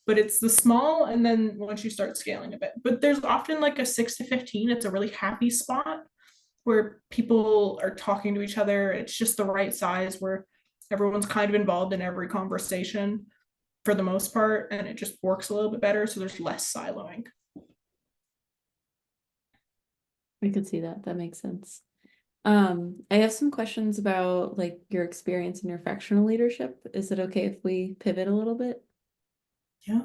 But it's the small, and then once you start scaling a bit. But there's often like a 6 to 15. It's a really happy spot where people are talking to each other. It's just the right size where everyone's kind of involved in every conversation for the most part, and it just works a little bit better. So there's less siloing. I could see that. That makes sense. I have some questions about like your experience in your fractional leadership. Is it okay if we pivot a little bit? Yeah.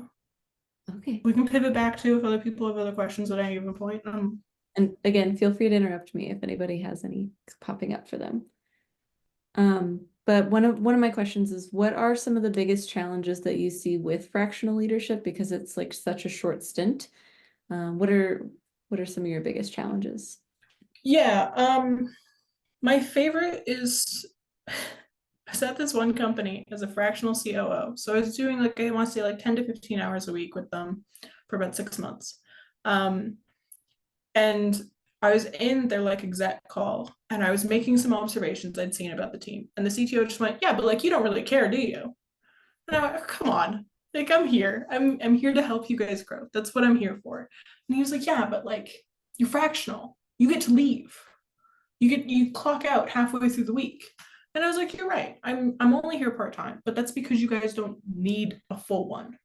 Okay. We can pivot back to if other people have other questions at any given point. And again, feel free to interrupt me if anybody has any popping up for them. But one of my questions is, what are some of the biggest challenges that you see with fractional leadership? Because it's like such a short stint. What are some of your biggest challenges? Yeah, my favorite is I was at this one company as a fractional COO. So I was doing like, I want to say like 10 to 15 hours a week with them for about 6 months. And I was in their like exec call, and I was making some observations I'd seen about the team. And the CTO just went, "Yeah, but like you don't really care, do you?" And I went, "Oh, come on. Like I'm here. I'm here to help you guys grow. That's what I'm here for." And he was like, "Yeah, but like you're fractional. You get to leave. You clock out halfway through the week." And I was like, "You're right. I'm only here part-time, but that's because you guys don't need a full one.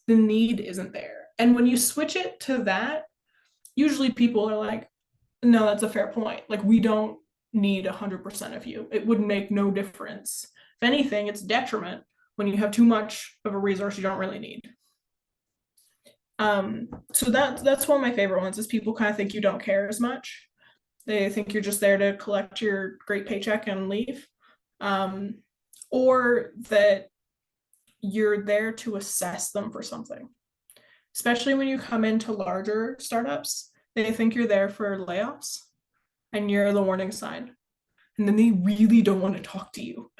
The need isn't there." And when you switch it to that, usually people are like, "No, that's a fair point. Like we don't need 100% of you. It would make no difference. If anything, it's detriment when you have too much of a resource you don't really need." So that's one of my favorite ones, is people kind of think you don't care as much. They think you're just there to collect your great paycheck and leave. Or that you're there to assess them for something. Especially when you come into larger startups, they think you're there for layoffs and you're the warning sign. And then they really don't want to talk to you.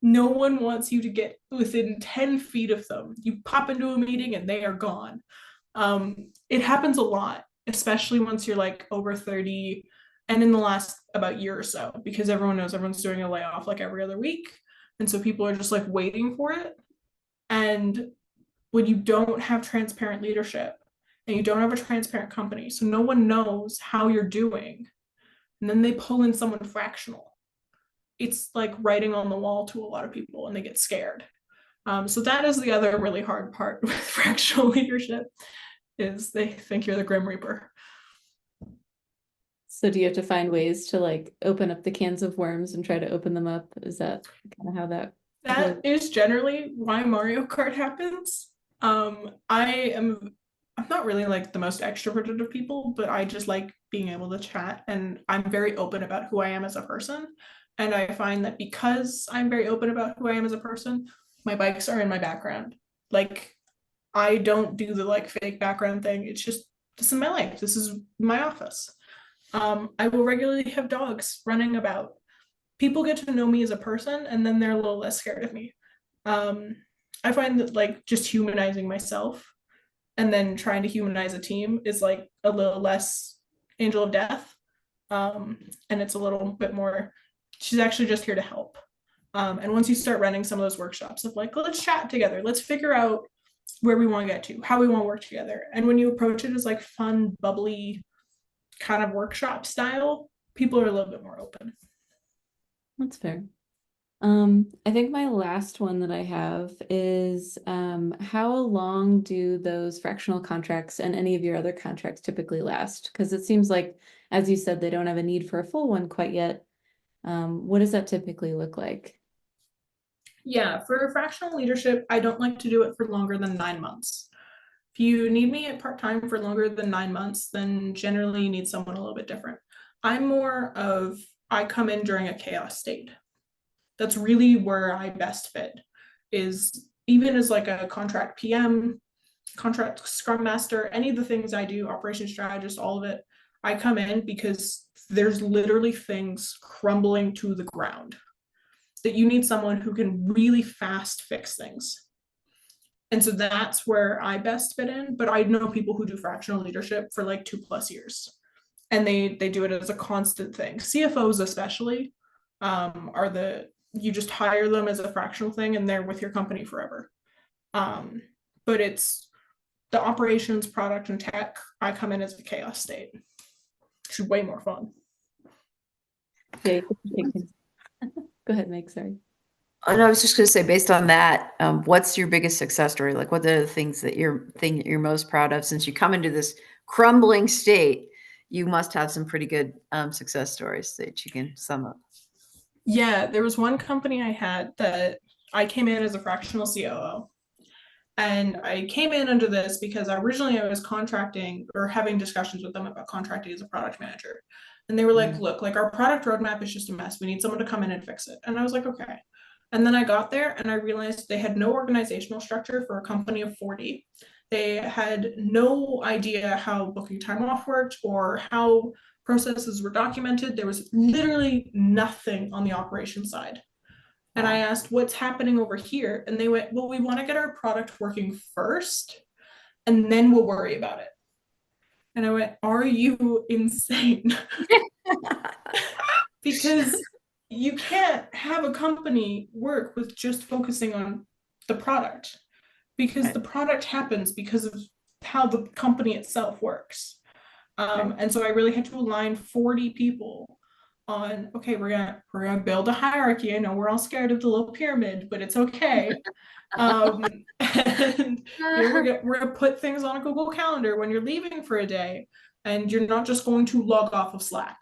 No one wants you to get within 10 feet of them. You pop into a meeting and they are gone. It happens a lot, especially once you're like over 30 and in the last about year or so, because everyone knows everyone's doing a layoff like every other week. And so people are just like waiting for it. And when you don't have transparent leadership and you don't have a transparent company, so no one knows how you're doing, and then they pull in someone fractional, it's like writing on the wall to a lot of people, and they get scared. So that is the other really hard part with fractional leadership, is they think you're the Grim Reaper. So do you have to find ways to like open up the cans of worms and try to open them up? Is that kind of how that That is generally why Mario Kart happens. I'm not really like the most extroverted of people, but I just like being able to chat, and I'm very open about who I am as a person. And I find that because I'm very open about who I am as a person, my bikes are in my background. Like I don't do the like fake background thing. It's just, this is my life. This is my office. I will regularly have dogs running about. People get to know me as a person, and then they're a little less scared of me. I find that like just humanizing myself and then trying to humanize a team is like a little less angel of death. And it's a little bit more, she's actually just here to help. And once you start running some of those workshops of like, let's chat together, let's figure out where we want to get to, how we want to work together. And when you approach it as like fun, bubbly kind of workshop style, people are a little bit more open. That's fair. I think my last one that I have is how long do those fractional contracts and any of your other contracts typically last? Because it seems like, as you said, they don't have a need for a full one quite yet. What does that typically look like? Yeah, for fractional leadership, I don't like to do it for longer than 9 months. If you need me at part-time for longer than 9 months, then generally you need someone a little bit different. I'm more of, I come in during a chaos state. That's really where I best fit, is even as like a contract PM, contract scrum master, any of the things I do, operation strategist, all of it, I come in because there's literally things crumbling to the ground that you need someone who can really fast fix things. And so that's where I best fit in. But I know people who do fractional leadership for like 2+ years, and they do it as a constant thing. CFOs especially are you just hire them as a fractional thing and they're with your company forever. But it's the operations, product, and tech, I come in as a chaos state. It's way more fun. Yeah, you can take things. Go ahead, Meg, sorry. And I was just going to say, based on that, what's your biggest success story? Like, what are the things that you're most proud of? Since you come into this crumbling state, you must have some pretty good success stories that you can sum up. Yeah, there was one company I had that I came in as a fractional COO. And I came in under this because originally I was contracting or having discussions with them about contracting as a product manager. And they were like, look, like our product roadmap is just a mess. We need someone to come in and fix it. And I was like, okay. And then I got there and I realized they had no organizational structure for a company of 40. They had no idea how booking time off worked or how processes were documented. There was literally nothing on the operation side. And I asked, what's happening over here? And they went, well, we want to get our product working first, and then we'll worry about it. And I went, are you insane? Because you can't have a company work with just focusing on the product, because the product happens because of how the company itself works. And so I really had to align 40 people on, okay, we're gonna build a hierarchy. I know we're all scared of the little pyramid, but it's okay. And we're gonna put things on a Google Calendar when you're leaving for a day, and you're not just going to log off of Slack.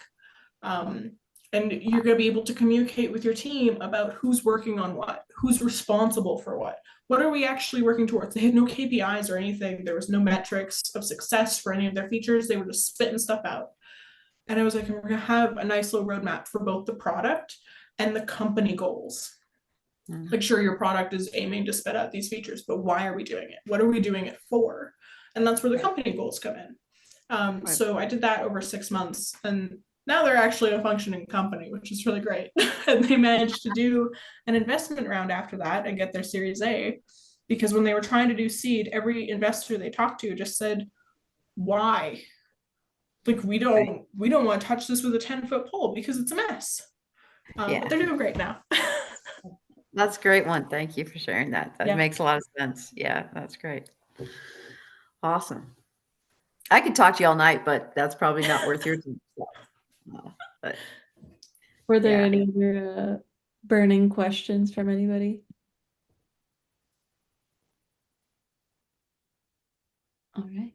And you're going to be able to communicate with your team about who's working on what, who's responsible for what are we actually working towards. They had no KPIs or anything. There was no metrics of success for any of their features. They were just spitting stuff out. And I was like, we're going to have a nice little roadmap for both the product and the company goals. Like, sure, your product is aiming to spit out these features, but why are we doing it? What are we doing it for? And that's where the company goals come in. So I did that over 6 months, and now they're actually a functioning company, which is really great. And they managed to do an investment round after that and get their Series A, because when they were trying to do seed, every investor they talked to just said, why? Like, we don't want to touch this with a 10-foot pole because it's a mess. But they're doing great now. That's a great one. Thank you for sharing that. That makes a lot of sense. Yeah, that's great. Awesome. I could talk to you all night, but that's probably not worth your time. But Were there any other burning questions from anybody? All right.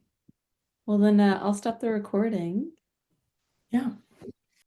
Well, then I'll stop the recording. Yeah.